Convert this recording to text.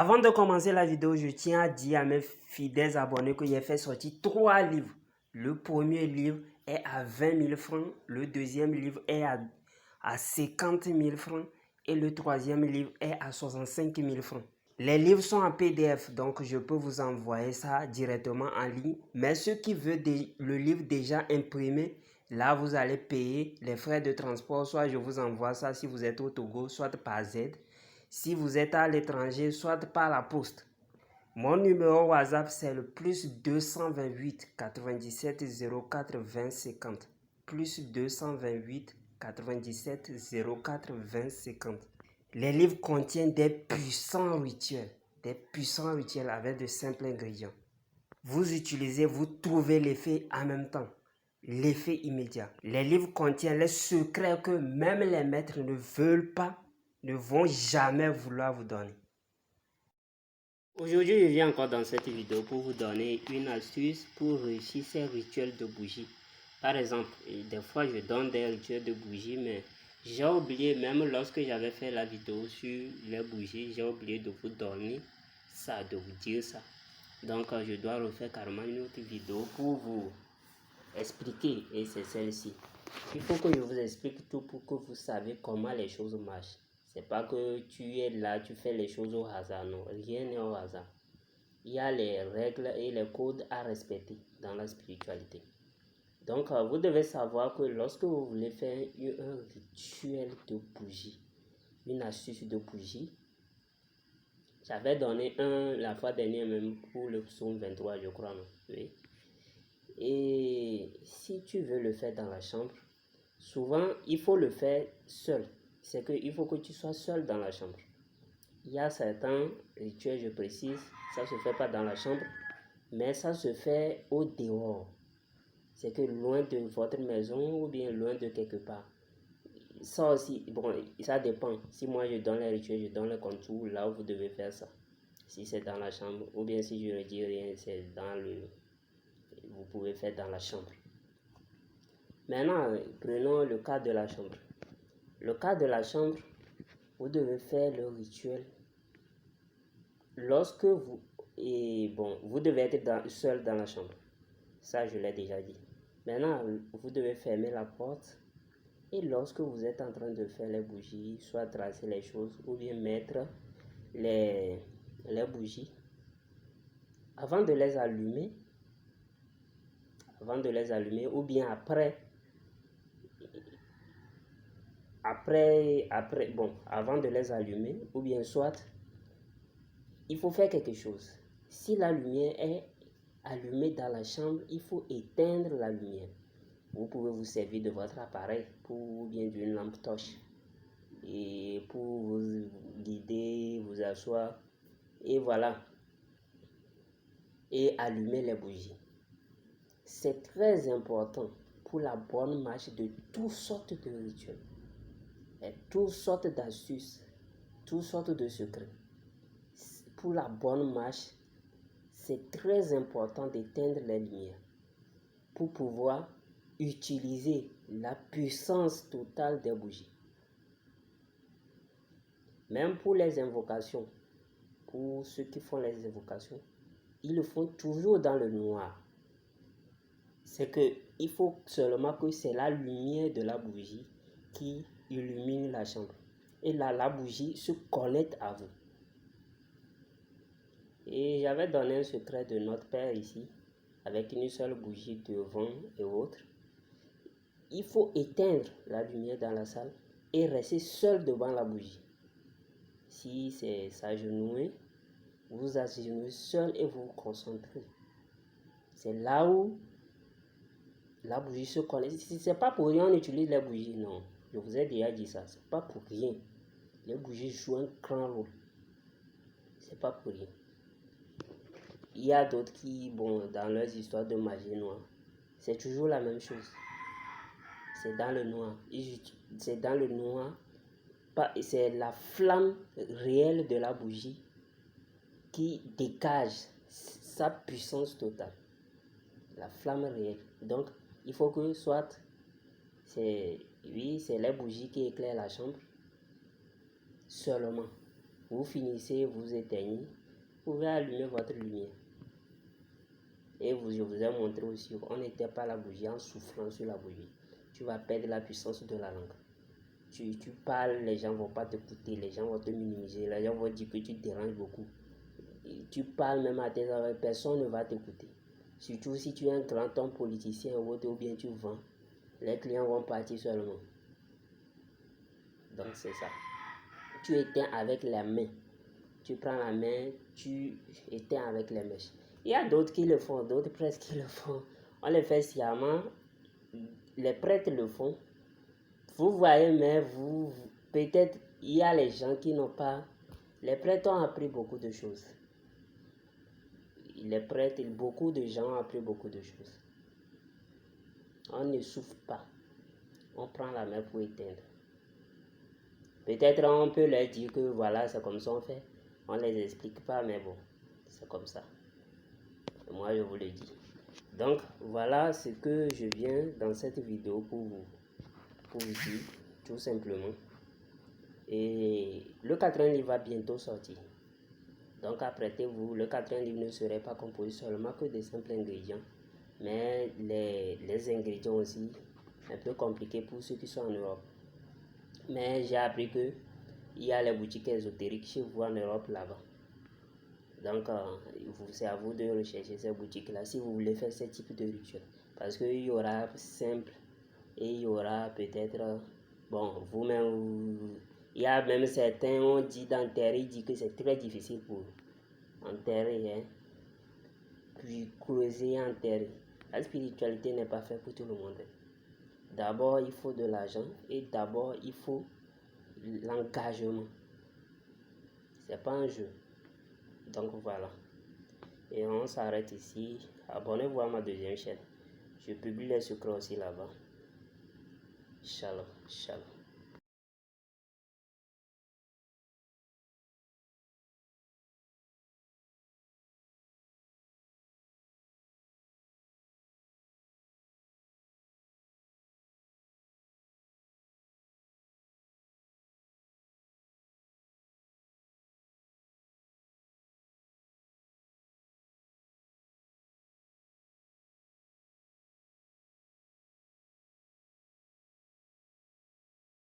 Avant de commencer la vidéo, je tiens à dire à mes fidèles abonnés que j'ai fait sortir 3 livres. Le premier livre est à 20 000 francs, le deuxième livre est à 50 000 francs et le troisième livre est à 65 000 francs. Les livres sont en PDF, donc je peux vous envoyer ça directement en ligne. Mais ceux qui veulent le livre déjà imprimé, là vous allez payer les frais de transport. Soit je vous envoie ça si vous êtes au Togo, soit par Z. Si vous êtes à l'étranger, soit par la poste. Mon numéro WhatsApp, c'est le +228 97 04 20 50. +228 97 04 20 50. Les livres contiennent des puissants rituels avec de simples ingrédients. Vous utilisez, vous trouvez l'effet en même temps, l'effet immédiat. Les livres contiennent les secrets que même les maîtres ne veulent pas, ne vont jamais vouloir vous donner. Aujourd'hui, je viens encore dans cette vidéo pour vous donner une astuce pour réussir ces rituels de bougie. Par exemple, des fois je donne des rituels de bougie, mais j'ai oublié, même lorsque j'avais fait la vidéo sur les bougies, j'ai oublié de vous donner ça, de vous dire ça. Donc je dois refaire carrément une autre vidéo pour vous expliquer, et c'est celle-ci. Il faut que je vous explique tout pour que vous saviez comment les choses marchent. C'est pas que tu es là, tu fais les choses au hasard, non, rien n'est au hasard. Il y a les règles et les codes à respecter dans la spiritualité. Donc, vous devez savoir que lorsque vous voulez faire un rituel de bougie, une astuce de bougie, j'avais donné un la fois dernière même pour le psaume 23, je crois, non? Oui. Et si tu veux le faire dans la chambre, souvent il faut le faire seul. C'est qu'il faut que tu sois seul dans la chambre. Il y a certains rituels, je précise, ça ne se fait pas dans la chambre, mais ça se fait au dehors. C'est que loin de votre maison ou bien loin de quelque part. Ça aussi, bon, ça dépend. Si moi je donne les rituels, je donne les contours, là où vous devez faire ça. Si c'est dans la chambre, ou bien si je ne dis rien, c'est dans le... Vous pouvez faire dans la chambre. Maintenant, prenons le cas de la chambre. Le cas de la chambre, vous devez faire le rituel lorsque vous... Et bon, vous devez être seul dans la chambre. Ça, je l'ai déjà dit. Maintenant, vous devez fermer la porte. Et lorsque vous êtes en train de faire les bougies, soit tracer les choses ou bien mettre les bougies, avant de les allumer, ou bien bon, avant de les allumer, ou bien soit, il faut faire quelque chose. Si la lumière est allumée dans la chambre, il faut éteindre la lumière. Vous pouvez vous servir de votre appareil ou bien d'une lampe torche et pour vous guider, vous asseoir et voilà, et allumer les bougies. C'est très important pour la bonne marche de toutes sortes de rituels et toutes sortes d'astuces, toutes sortes de secrets. Pour la bonne marche, c'est très important d'éteindre les lumières pour pouvoir utiliser la puissance totale des bougies. Même pour les invocations, pour ceux qui font les invocations, ils le font toujours dans le noir. C'est que il faut seulement que c'est la lumière de la bougie qui illumine la chambre. Et là, la bougie se connecte à vous. Et j'avais donné un secret de notre Père ici, avec une seule bougie devant et autres. Il faut éteindre la lumière dans la salle et rester seul devant la bougie. Si c'est s'agenouiller, vous agenouillez seul et vous vous concentrez. C'est là où la bougie se connecte. Si c'est pas pour rien on utilise les bougies, non. Je vous ai déjà dit ça, c'est pas pour rien. Les bougies jouent un grand rôle. C'est pas pour rien. Il y a d'autres qui, bon, dans leurs histoires de magie noire, c'est toujours la même chose. C'est dans le noir. C'est dans le noir. C'est la flamme réelle de la bougie qui dégage sa puissance totale. La flamme réelle. Donc, il faut que soit, c'est les bougies qui éclairent la chambre seulement. Vous finissez, vous éteignez, vous pouvez allumer votre lumière. Et je vous ai montré aussi, on n'éteint pas la bougie en soufflant sur la bougie. Tu vas perdre la puissance de la langue. Tu parles, les gens ne vont pas t'écouter, les gens vont te minimiser, les gens vont dire que tu te déranges beaucoup. Et tu parles même à tes oreilles, personne ne va t'écouter. Surtout si tu es un grand homme politicien ou bien tu vends, les clients vont partir seulement. Donc c'est ça. Tu éteins avec la main. Tu prends la main, tu éteins avec les mèches. Il y a d'autres qui le font, d'autres prêtres qui le font. On le fait sciemment. Les prêtres le font. Vous voyez, mais peut-être il y a les gens qui n'ont pas. Les prêtres ont appris beaucoup de choses. Les prêtres, beaucoup de gens ont appris beaucoup de choses. On ne souffle pas. On prend la main pour éteindre. Peut-être on peut leur dire que voilà, c'est comme ça on fait. On ne les explique pas, mais bon, c'est comme ça. Et moi, je vous le dis. Donc, voilà ce que je viens dans cette vidéo pour vous dire, tout simplement. Et le 4e livre va bientôt sortir. Donc, apprêtez-vous. Le 4e livre ne serait pas composé seulement que de simples ingrédients, mais les ingrédients aussi, un peu compliqués pour ceux qui sont en Europe. Mais j'ai appris que il y a les boutiques ésotériques chez vous en Europe là-bas. Donc, c'est à vous de rechercher ces boutiques-là si vous voulez faire ce type de rituel. Parce qu'il y aura simple et il y aura peut-être, bon, vous-même, il y a même certains, on dit d'enterrer, ils disent que c'est très difficile pour enterrer, hein. Puis creuser et enterrer. La spiritualité n'est pas faite pour tout le monde. D'abord, il faut de l'argent et d'abord, il faut l'engagement. C'est pas un jeu. Donc voilà. Et on s'arrête ici. Abonnez-vous à ma 2e chaîne. Je publie les secrets aussi là-bas. Shalom, shalom.